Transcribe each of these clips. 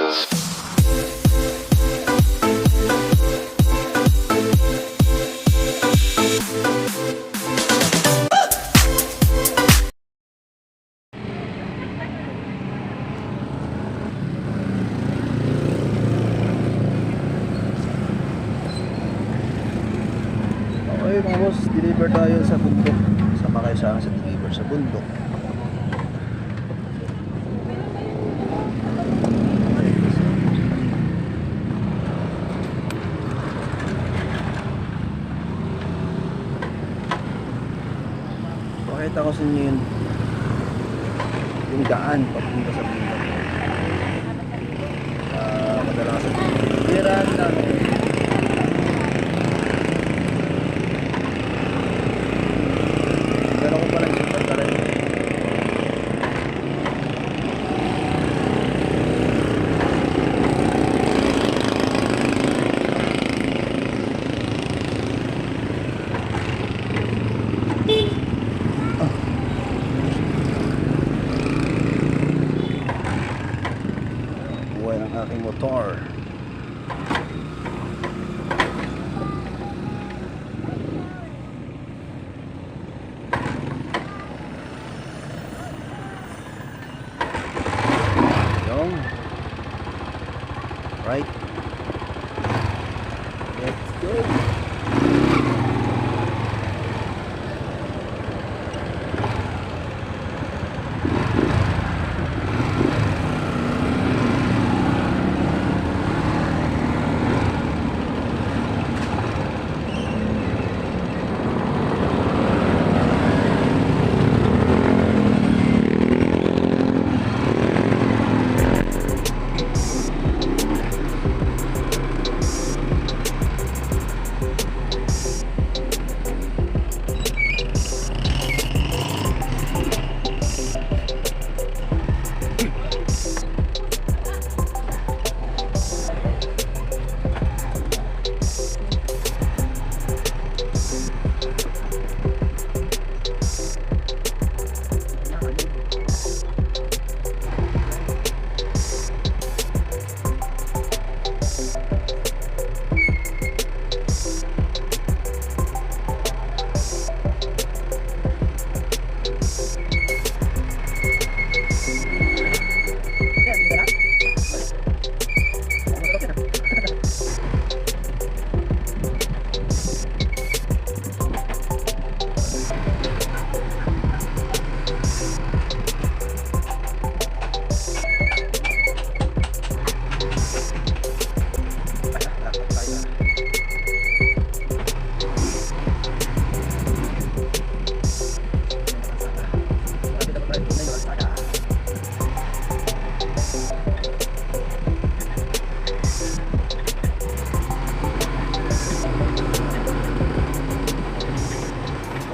Okay mga boss, deliver tayo sa Bundok. Sama kayo sa akin sa deliver sa Bundok. Pakita ko sa inyo yun, yung daan papunta sa Bundok. Kadalasan piran lang. Buhay ng aking motor. Yung right. Let's go.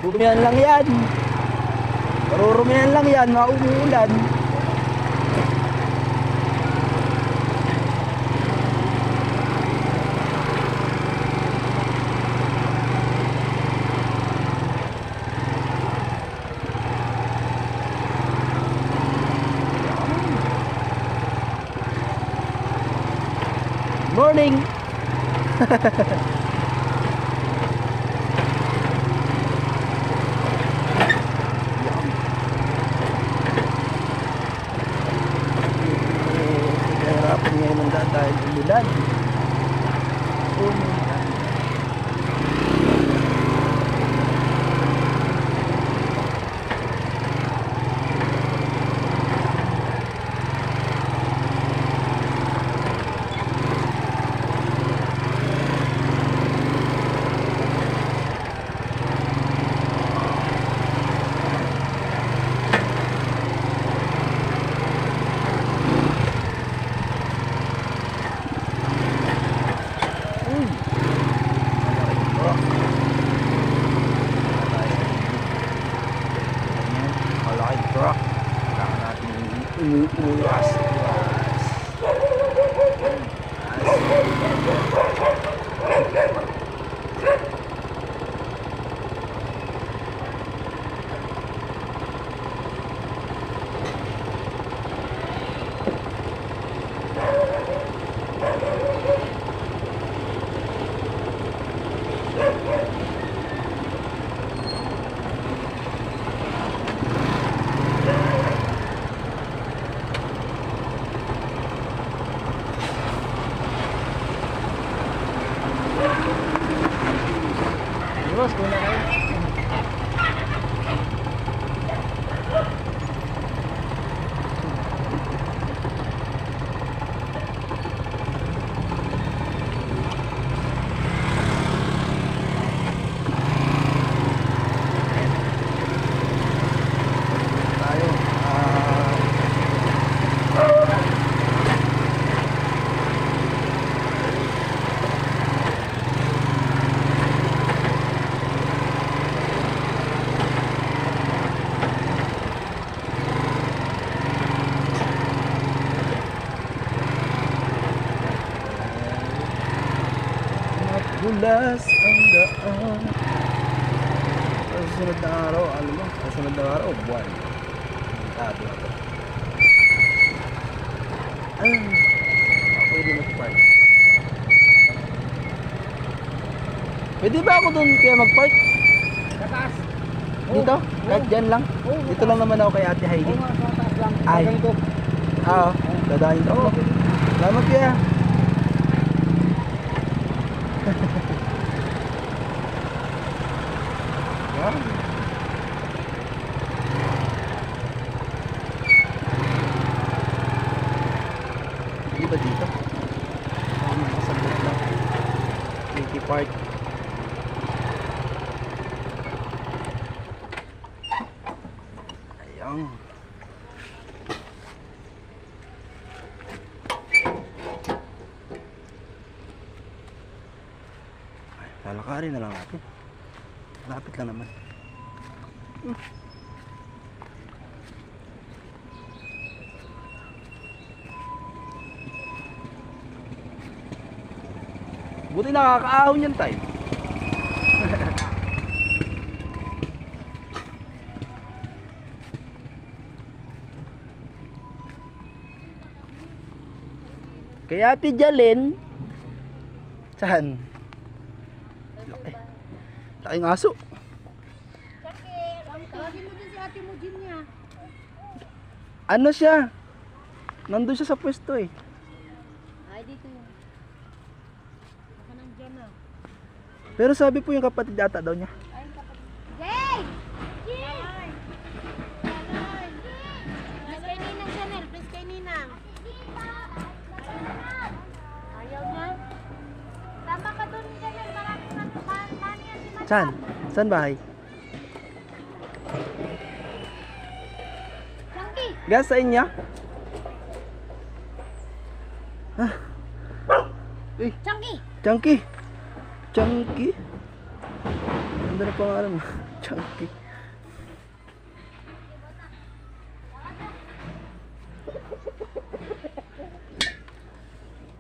Marurumihan lang yan. Marurumihan lang yan, mauulan. Morning. Hirapan ngayon ng daan dahil umulan. Madulas ang daan. Sa susunod na araw, alam mo, sa susunod na araw, buwan. Tabi ako. Pwede mag-park. Pwede ba ako doon kaya mag-park? Sa taas. Dito? Kahit dyan lang? Dito lang naman ako kay Ate Heidi. Sa taas lang. Ay. Ganito. Oo, dadahin ako. Salamat kaya. Wow. Hindi ba dito? Nakasabot lang. Mickey Park. Ayan. Lalakarin na lang natin. Lapit lang naman. Buti nakakaahon yan tayo. Kaya Ate Jalen, saan? Laki. Laking aso. Tawagin mo din si ate mo din niya. Ano siya? Nandun siya sa pwesto eh. Ay, dito yun. Baka nandiyan na. Pero sabi po yung kapatid ata daw niya. Ay, kapatid. Jay! Jay! Please kay Ninang Chanel. Please kay Ninang. Ayaw niya? Tama ka doon, Chanel. Maraming mani yan si Mata. Saan? Saan bahay? Chunky! Gas sa inyo? Ah. Eh, Chunky! Chunky. Chunky. Ganda na pangalan mo. Chunky.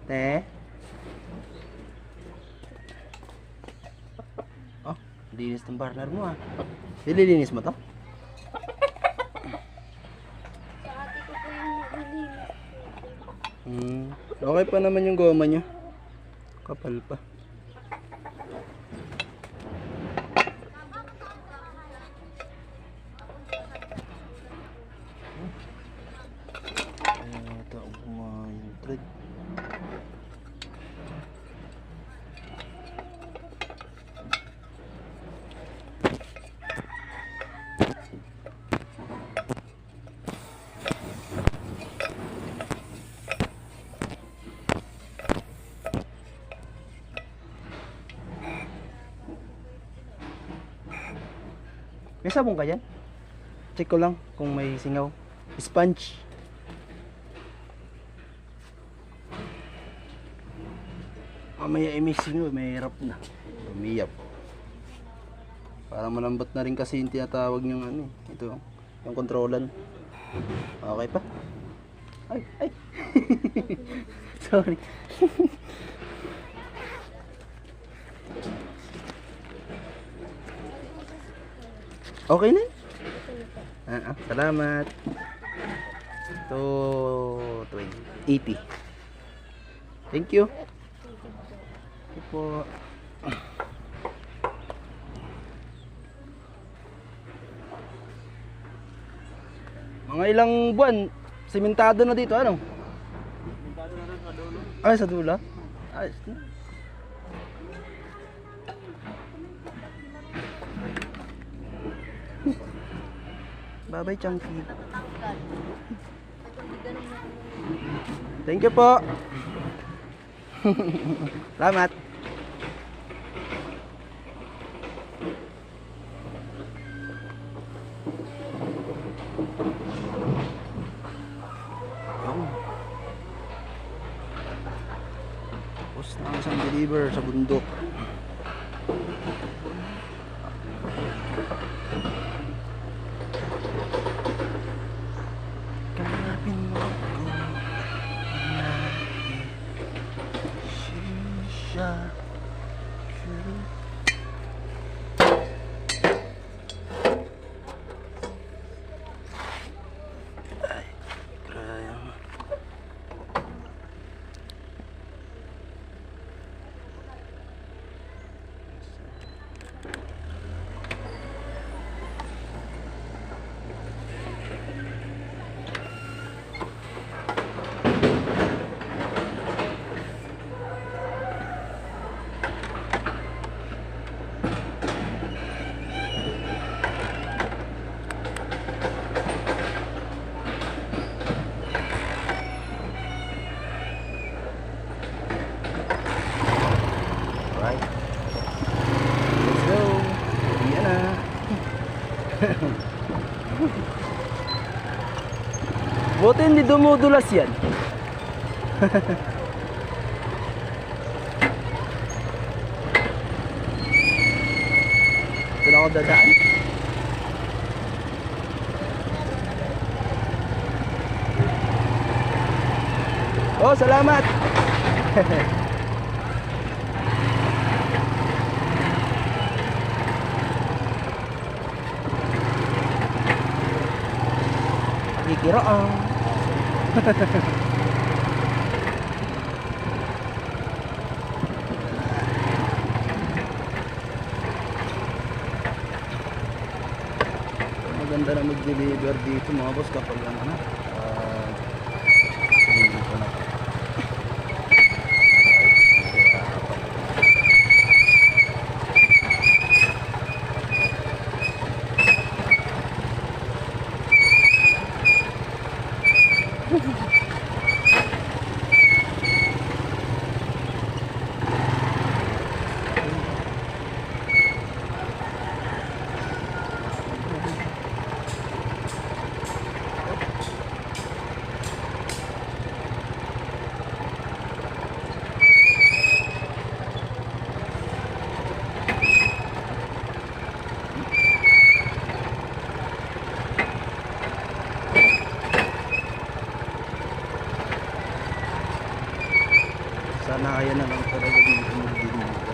Te. Oh, linis ng partner mo ah. Nililinis mo to? Sa ate ko po yung nilinis. Okay pa naman yung goma nyo. Kapal pa. Ito ang kumain. Thread. May sabong ka dyan? Check ko lang kung may singaw. Sponge. Mamaya may singaw, may hirap na. Umiyap. Para malambot na rin kasi yung tinatawag yung ano eh. Ito, yung kontrolan. Okay pa? Ay, ay. Sorry. Okay na? Salamat. Ito, 80. Thank you. Ito po. Mga ilang buwan, sementado na dito, ano? Sementado na rin sa dulo. Ay, sa dulo? Ayos na. Bye-bye, Chunky. Thank you po. Salamat. Tapos na ang isang deliver sa bundok. Kanapin mo ako. Shisha. Buti hindi dumudulas yan. Ito na ako dadaan. Oh, salamat. Kikiraan. Maganda na mag-deliver dito mga boss kapag ano dito na. Sana kaya na lang talaga dito mag-deliver.